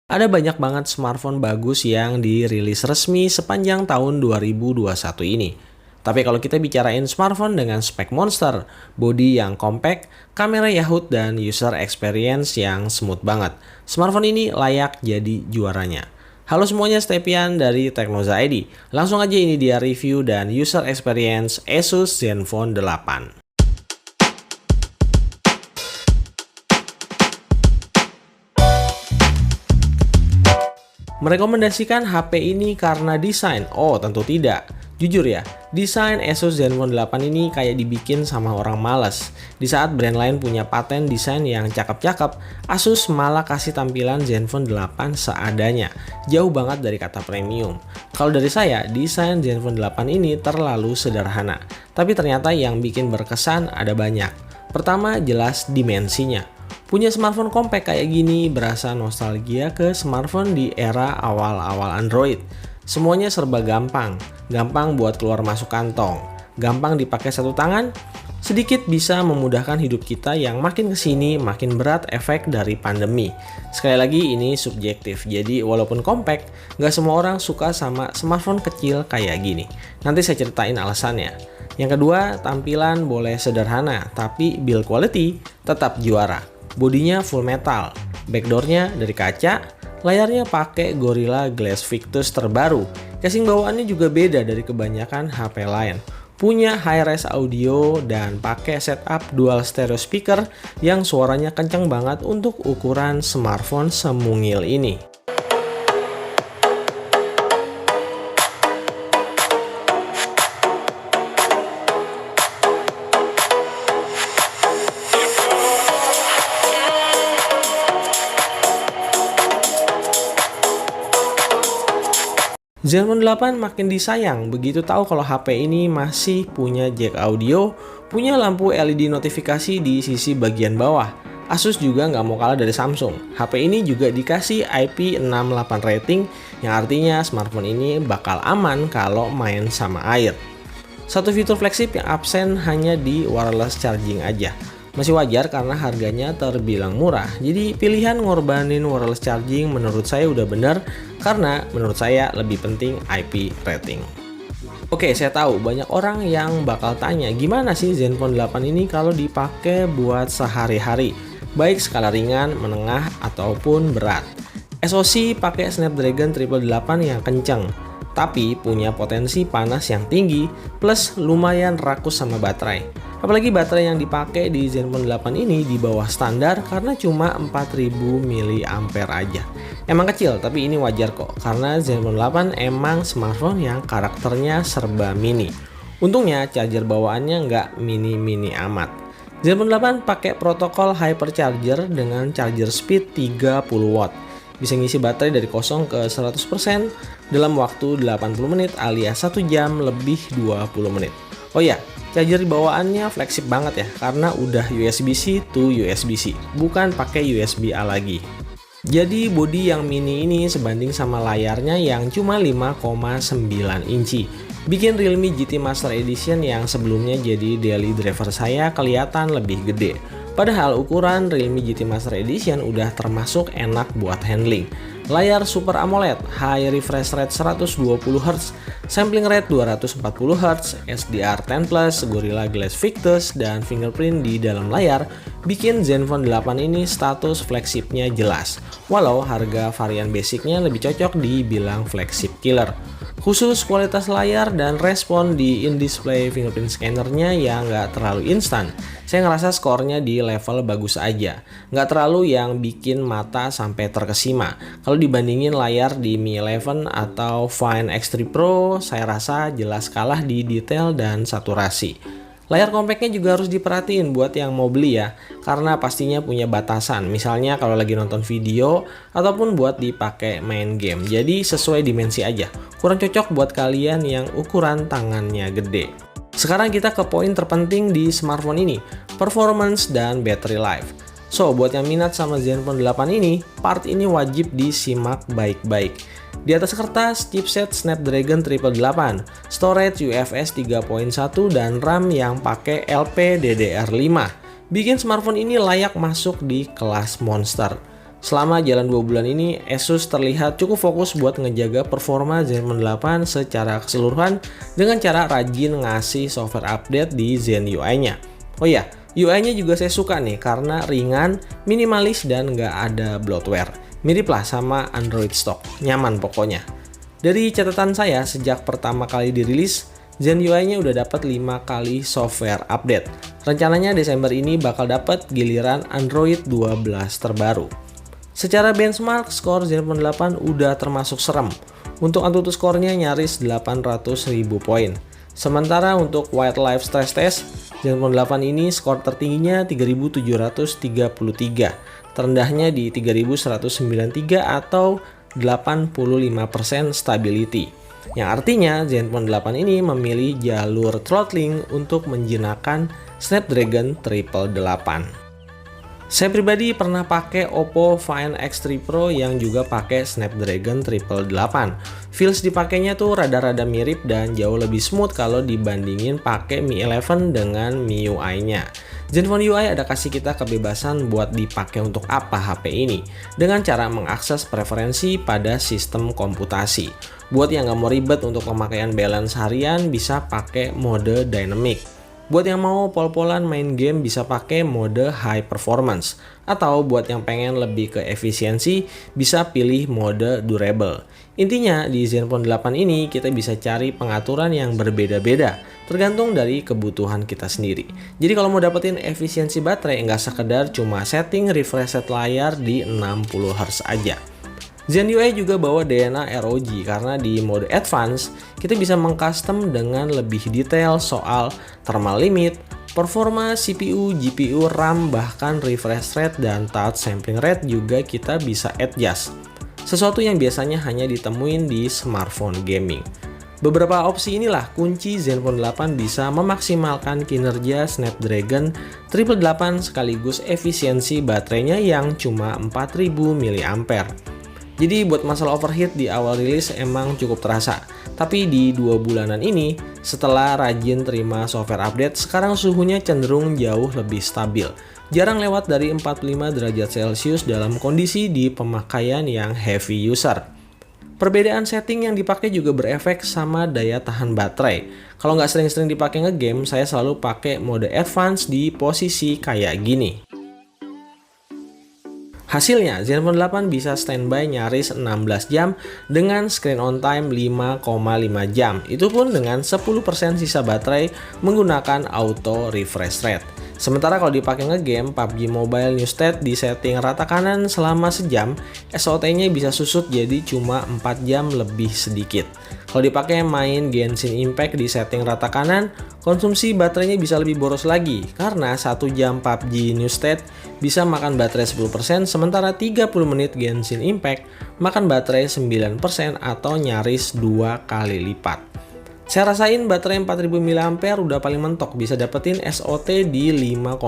Ada banyak banget smartphone bagus yang dirilis resmi sepanjang tahun 2021 ini. Tapi kalau kita bicarain smartphone dengan spek monster, bodi yang compact, kamera Yahoo dan user experience yang smooth banget, smartphone ini layak jadi juaranya. Halo semuanya, Stepian dari Teknoza ID. Langsung aja, ini dia review dan user experience Asus Zenfone 8. Merekomendasikan HP ini karena desain? Oh, tentu tidak. Jujur ya, desain Asus Zenfone 8 ini kayak dibikin sama orang malas. Di saat brand lain punya paten desain yang cakep-cakep, Asus malah kasih tampilan Zenfone 8 seadanya. Jauh banget dari kata premium. Kalau dari saya, desain Zenfone 8 ini terlalu sederhana. Tapi ternyata yang bikin berkesan ada banyak. Pertama, jelas dimensinya. Punya smartphone compact kayak gini berasa nostalgia ke smartphone di era awal-awal Android. Semuanya serba gampang, gampang buat keluar masuk kantong, gampang dipakai satu tangan, sedikit bisa memudahkan hidup kita yang makin kesini makin berat efek dari pandemi. Sekali lagi ini subjektif, jadi walaupun compact, nggak semua orang suka sama smartphone kecil kayak gini. Nanti saya ceritain alasannya. Yang kedua, tampilan boleh sederhana, tapi build quality tetap juara. Bodinya full metal, backdoornya dari kaca, layarnya pakai Gorilla Glass Victus terbaru. Casing bawaannya juga beda dari kebanyakan HP lain. Punya high-res audio dan pakai setup dual stereo speaker yang suaranya kencang banget untuk ukuran smartphone semungil ini. Zenfone 8 makin disayang begitu tahu kalau HP ini masih punya jack audio, punya lampu LED notifikasi di sisi bagian bawah. Asus juga nggak mau kalah dari Samsung. HP ini juga dikasih IP68 rating, yang artinya smartphone ini bakal aman kalau main sama air. Satu fitur flagship yang absen hanya di wireless charging aja. Masih wajar karena harganya terbilang murah. Jadi pilihan ngorbanin wireless charging menurut saya udah bener, karena menurut saya lebih penting IP rating. Oke, saya tahu banyak orang yang bakal tanya gimana sih Zenfone 8 ini kalau dipakai buat sehari-hari, baik skala ringan, menengah, ataupun berat. SoC pakai Snapdragon 888 yang kenceng, tapi punya potensi panas yang tinggi, plus lumayan rakus sama baterai. Apalagi baterai yang dipakai di Zenfone 8 ini di bawah standar karena cuma 4000 mAh aja. Emang kecil, tapi ini wajar kok, karena Zenfone 8 emang smartphone yang karakternya serba mini. Untungnya charger bawaannya nggak mini-mini amat. Zenfone 8 pakai protokol hypercharger dengan charger speed 30 watt. Bisa ngisi baterai dari 0 ke 100% dalam waktu 80 menit alias 1 jam lebih 20 menit. Oh ya, charger bawaannya fleksib banget ya, karena udah USB-C to USB-C, bukan pakai USB-A lagi. Jadi bodi yang mini ini sebanding sama layarnya yang cuma 5,9 inci. Bikin Realme GT Master Edition yang sebelumnya jadi daily driver saya kelihatan lebih gede. Padahal ukuran Realme GT Master Edition udah termasuk enak buat handling. Layar Super AMOLED, high refresh rate 120Hz, sampling rate 240Hz, SDR10+, Gorilla Glass Victus, dan fingerprint di dalam layar bikin Zenfone 8 ini status flagshipnya jelas. Walau harga varian basicnya lebih cocok dibilang flagship killer. Khusus kualitas layar dan respon di in-display fingerprint scannernya yang nggak terlalu instan. Saya ngerasa skornya di level bagus aja, nggak terlalu yang bikin mata sampai terkesima. Kalau dibandingin layar di Mi 11 atau Find X3 Pro, saya rasa jelas kalah di detail dan saturasi. Layar compactnya juga harus diperhatiin buat yang mau beli ya, karena pastinya punya batasan, misalnya kalau lagi nonton video ataupun buat dipakai main game. Jadi sesuai dimensi aja, kurang cocok buat kalian yang ukuran tangannya gede. Sekarang kita ke poin terpenting di smartphone ini, performance dan battery life. So, buat yang minat sama Zenfone 8 ini, part ini wajib disimak baik-baik. Di atas kertas, chipset Snapdragon 888, storage UFS 3.1 dan RAM yang pakai LPDDR5. Bikin smartphone ini layak masuk di kelas monster. Selama jalan 2 bulan ini, Asus terlihat cukup fokus buat ngejaga performa Zenfone 8 secara keseluruhan dengan cara rajin ngasih software update di Zen UI-nya. Oh iya, UI-nya juga saya suka nih karena ringan, minimalis, dan nggak ada bloatware. Mirip lah sama Android stock, nyaman pokoknya. Dari catatan saya, sejak pertama kali dirilis, Zen UI-nya udah dapat 5 kali software update. Rencananya Desember ini bakal dapat giliran Android 12 terbaru. Secara benchmark, skor Zenfone 8 udah termasuk serem. Untuk AnTuTu skornya nyaris 800.000 poin. Sementara untuk wildlife stress test, Zenfone 8 ini skor tertingginya 3733, terendahnya di 3193 atau 85% stability. Yang artinya Zenfone 8 ini memilih jalur throttling untuk menjinakkan Snapdragon 888. Saya pribadi pernah pakai Oppo Find X3 Pro yang juga pakai Snapdragon 888. Feels dipakainya tuh rada-rada mirip dan jauh lebih smooth kalau dibandingin pakai Mi 11 dengan MIUI-nya. Zenfone UI ada kasih kita kebebasan buat dipakai untuk apa HP ini dengan cara mengakses preferensi pada sistem komputasi. Buat yang nggak mau ribet untuk pemakaian balance harian bisa pakai mode dynamic. Buat yang mau pol-polan main game bisa pakai mode high performance. Atau buat yang pengen lebih ke efisiensi bisa pilih mode durable. Intinya di Zenfone 8 ini kita bisa cari pengaturan yang berbeda-beda tergantung dari kebutuhan kita sendiri. Jadi kalau mau dapetin efisiensi baterai nggak sekedar cuma setting refresh rate layar di 60 Hz aja. Zen UI juga bawa DNA ROG karena di mode advance kita bisa mengcustom dengan lebih detail soal thermal limit, performa CPU, GPU, RAM, bahkan refresh rate dan touch sampling rate juga kita bisa adjust. Sesuatu yang biasanya hanya ditemuin di smartphone gaming. Beberapa opsi inilah kunci Zenfone 8 bisa memaksimalkan kinerja Snapdragon 888 sekaligus efisiensi baterainya yang cuma 4000 mAh. Jadi buat masalah overheat di awal rilis emang cukup terasa. Tapi di 2 bulanan ini, setelah rajin terima software update, sekarang suhunya cenderung jauh lebih stabil. Jarang lewat dari 45 derajat Celcius dalam kondisi di pemakaian yang heavy user. Perbedaan setting yang dipakai juga berefek sama daya tahan baterai. Kalau nggak sering-sering dipakai ngegame, saya selalu pakai mode advance di posisi kayak gini. Hasilnya, Zenfone 8 bisa standby nyaris 16 jam dengan screen on time 5,5 jam. Itu pun dengan 10% sisa baterai menggunakan auto refresh rate. Sementara kalau dipakai ngegame, PUBG Mobile New State di setting rata kanan selama sejam, SOT-nya bisa susut jadi cuma 4 jam lebih sedikit. Kalau dipakai main Genshin Impact di setting rata kanan, konsumsi baterainya bisa lebih boros lagi karena 1 jam PUBG New State bisa makan baterai 10%, sementara 30 menit Genshin Impact makan baterai 9% atau nyaris 2 kali lipat. Saya rasain baterai 4000 mAh udah paling mentok, bisa dapetin SOT di 5,5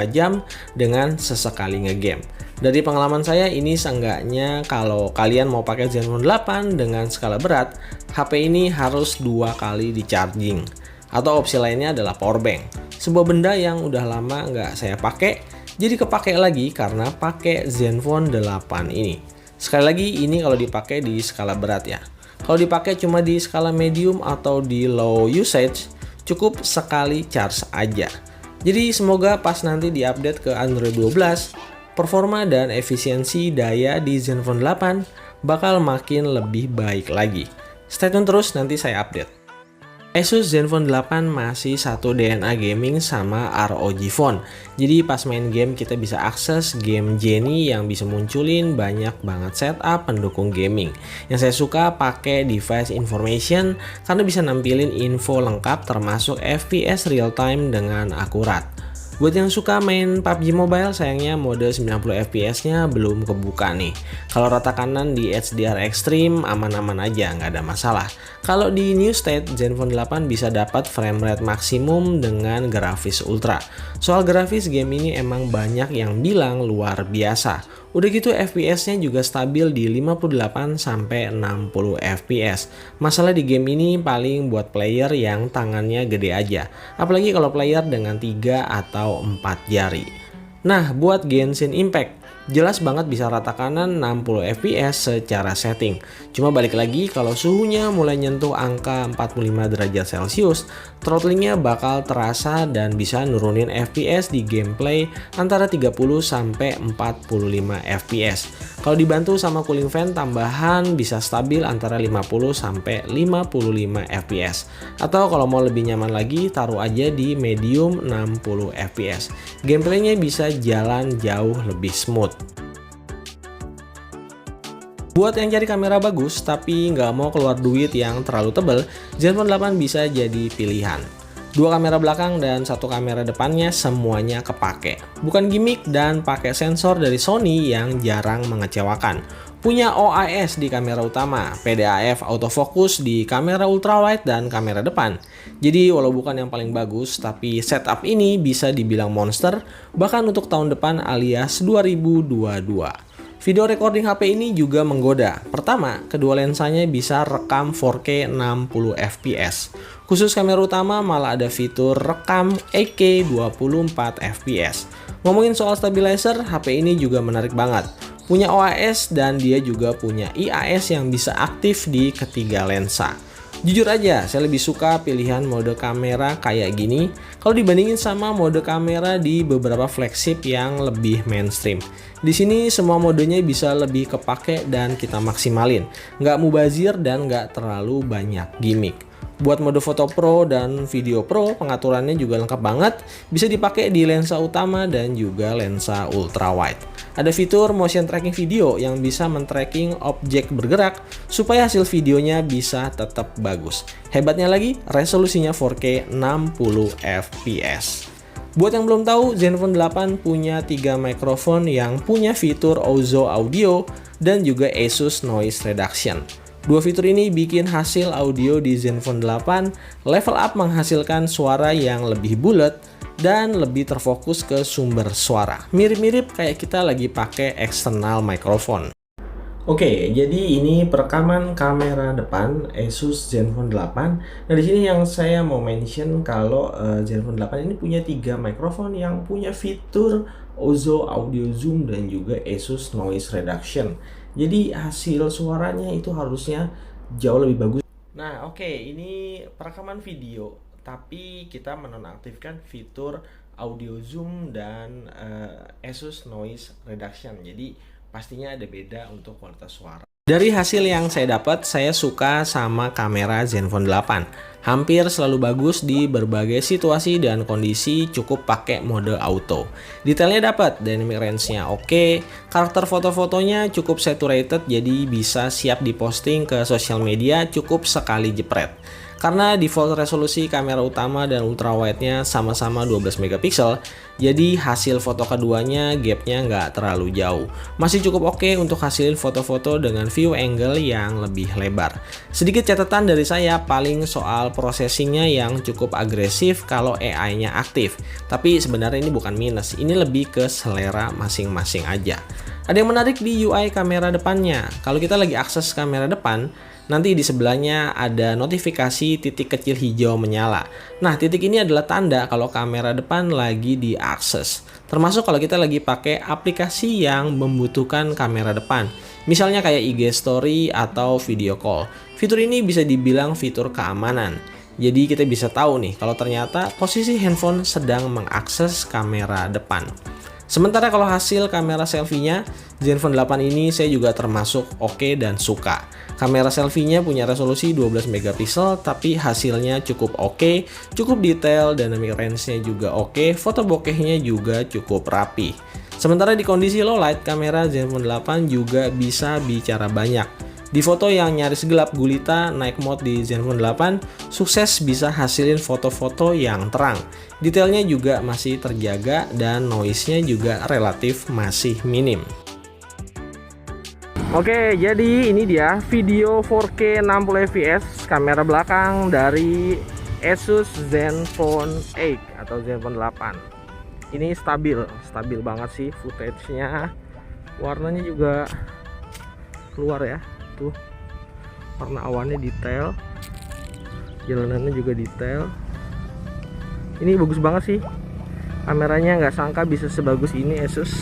jam dengan sesekali ngegame. Dari pengalaman saya ini seenggaknya kalau kalian mau pakai Zenfone 8 dengan skala berat, HP ini harus 2 kali di charging. Atau opsi lainnya adalah powerbank. Sebuah benda yang udah lama nggak saya pakai, jadi kepake lagi karena pakai Zenfone 8 ini. Sekali lagi ini kalau dipakai di skala berat ya. Kalau dipakai cuma di skala medium atau di low usage, cukup sekali charge aja. Jadi semoga pas nanti diupdate ke Android 12, performa dan efisiensi daya di Zenfone 8 bakal makin lebih baik lagi. Stay tune terus, nanti saya update. Asus Zenfone 8 masih satu DNA gaming sama ROG Phone. Jadi pas main game kita bisa akses game Genie yang bisa munculin banyak banget setup pendukung gaming. Yang saya suka pakai device information karena bisa nampilin info lengkap termasuk FPS real time dengan akurat. Buat yang suka main PUBG Mobile, sayangnya mode 90 FPS-nya belum kebuka nih. Kalau rata kanan di HDR Extreme aman-aman aja, nggak ada masalah. Kalau di New State, Zenfone 8 bisa dapat frame rate maksimum dengan grafis ultra. Soal grafis, game ini emang banyak yang bilang luar biasa. Udah gitu FPS-nya juga stabil di 58-60 FPS. Masalah di game ini paling buat player yang tangannya gede aja. Apalagi kalau player dengan 3 atau 4 jari. Nah, buat Genshin Impact, Jelas banget bisa rata kanan 60 fps secara setting. Cuma balik lagi kalau suhunya mulai nyentuh angka 45 derajat Celcius, throttlingnya bakal terasa dan bisa nurunin fps di gameplay antara 30 sampai 45 fps. Kalau dibantu sama cooling fan tambahan bisa stabil antara 50 sampai 55 fps. Atau kalau mau lebih nyaman lagi taruh aja di medium 60 fps. Gameplaynya bisa jalan jauh lebih smooth. Buat yang cari kamera bagus tapi nggak mau keluar duit yang terlalu tebel, Zenfone 8 bisa jadi pilihan. Dua kamera belakang dan satu kamera depannya semuanya kepake. Bukan gimmick dan pakai sensor dari Sony yang jarang mengecewakan. Punya OIS di kamera utama, PDAF autofocus di kamera ultrawide dan kamera depan. Jadi walau bukan yang paling bagus, tapi setup ini bisa dibilang monster bahkan untuk tahun depan alias 2022. Video recording HP ini juga menggoda. Pertama, kedua lensanya bisa rekam 4K 60 fps. Khusus kamera utama malah ada fitur rekam 8K 24 fps. Ngomongin soal stabilizer, HP ini juga menarik banget. Punya OIS dan dia juga punya IIS yang bisa aktif di ketiga lensa. Jujur aja, saya lebih suka pilihan mode kamera kayak gini kalau dibandingin sama mode kamera di beberapa flagship yang lebih mainstream. Di sini semua modenya bisa lebih kepake dan kita maksimalin, nggak mubazir dan nggak terlalu banyak gimmick. Buat mode foto pro dan video pro, pengaturannya juga lengkap banget, bisa dipakai di lensa utama dan juga lensa ultrawide. Ada fitur motion tracking video yang bisa men-tracking objek bergerak supaya hasil videonya bisa tetap bagus. Hebatnya lagi, resolusinya 4K 60 fps. Buat yang belum tahu, Zenfone 8 punya 3 mikrofon yang punya fitur Ozo Audio dan juga Asus Noise Reduction. Dua fitur ini bikin hasil audio di Zenfone 8 level up menghasilkan suara yang lebih bulat dan lebih terfokus ke sumber suara. Mirip-mirip kayak kita lagi pakai external microphone. Oke, jadi ini perekaman kamera depan Asus Zenfone 8. Nah, di sini yang saya mau mention kalau Zenfone 8 ini punya 3 mikrofon yang punya fitur Ozo Audio Zoom dan juga Asus Noise Reduction. Jadi hasil suaranya itu harusnya jauh lebih bagus. Nah, oke, ini perekaman video, tapi kita menonaktifkan fitur Audio Zoom dan Asus Noise Reduction. Jadi pastinya ada beda untuk kualitas suara. Dari hasil yang saya dapat, saya suka sama kamera Zenfone 8. Hampir selalu bagus di berbagai situasi dan kondisi, cukup pakai mode auto. Detailnya dapat, dynamic range-nya oke, karakter foto-fotonya cukup saturated jadi bisa siap diposting ke sosial media cukup sekali jepret. Karena default resolusi kamera utama dan ultrawide-nya sama-sama 12 megapiksel, jadi hasil foto keduanya gapnya nggak terlalu jauh. Masih cukup oke untuk hasilin foto-foto dengan view angle yang lebih lebar. Sedikit catatan dari saya paling soal processingnya yang cukup agresif kalau AI-nya aktif. Tapi sebenarnya ini bukan minus, ini lebih ke selera masing-masing aja. Ada yang menarik di UI kamera depannya. Kalau kita lagi akses kamera depan, nanti di sebelahnya ada notifikasi titik kecil hijau menyala. Nah, titik ini adalah tanda kalau kamera depan lagi diakses. Termasuk kalau kita lagi pakai aplikasi yang membutuhkan kamera depan. Misalnya kayak IG Story atau video call. Fitur ini bisa dibilang fitur keamanan. Jadi kita bisa tahu nih kalau ternyata posisi handphone sedang mengakses kamera depan. Sementara kalau hasil kamera selfie-nya, Zenfone 8 ini saya juga termasuk oke dan suka. Kamera selfie-nya punya resolusi 12 megapiksel tapi hasilnya cukup oke, cukup detail, dynamic range-nya juga oke, foto bokehnya juga cukup rapi. Sementara di kondisi low light, kamera Zenfone 8 juga bisa bicara banyak. Di foto yang nyaris gelap gulita, night mode di Zenfone 8 sukses bisa hasilin foto-foto yang terang. Detailnya juga masih terjaga dan noise-nya juga relatif masih minim. Oke, jadi ini dia video 4K 60 fps kamera belakang dari Asus Zenfone 8 atau Zenfone 8. Ini stabil banget sih footage-nya. Warnanya juga keluar ya. Tuh, warna awannya detail, jalanannya juga detail. Ini bagus banget sih kameranya, nggak sangka bisa sebagus ini Asus.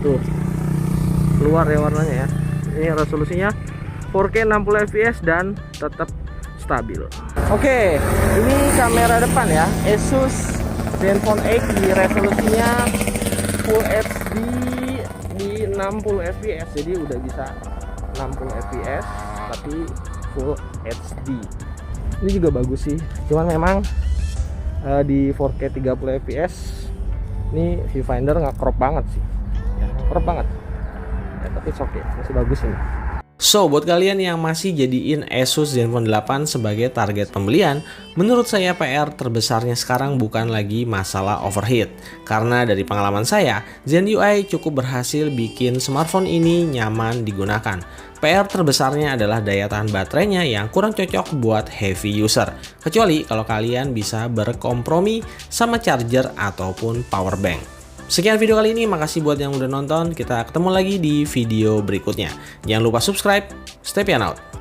Tuh, keluar ya warnanya ya. Ini resolusinya 4K 60 fps dan tetap stabil. Oke, ini kamera depan ya, Asus Zenfone 8 di resolusinya Full HD di 60 fps. Jadi udah bisa 60 fps tapi Full HD. Ini juga bagus sih. Cuman memang di 4K 30 fps ini viewfinder nggak crop banget sih. Ya, crop banget. Ya, tapi it's okay, masih bagus ini. So, buat kalian yang masih jadiin Asus Zenfone 8 sebagai target pembelian, menurut saya PR terbesarnya sekarang bukan lagi masalah overheat. Karena dari pengalaman saya, Zen UI cukup berhasil bikin smartphone ini nyaman digunakan. PR terbesarnya adalah daya tahan baterainya yang kurang cocok buat heavy user. Kecuali kalau kalian bisa berkompromi sama charger ataupun power bank. Sekian video kali ini, makasih buat yang udah nonton. Kita ketemu lagi di video berikutnya. Jangan lupa subscribe. Stay pian out.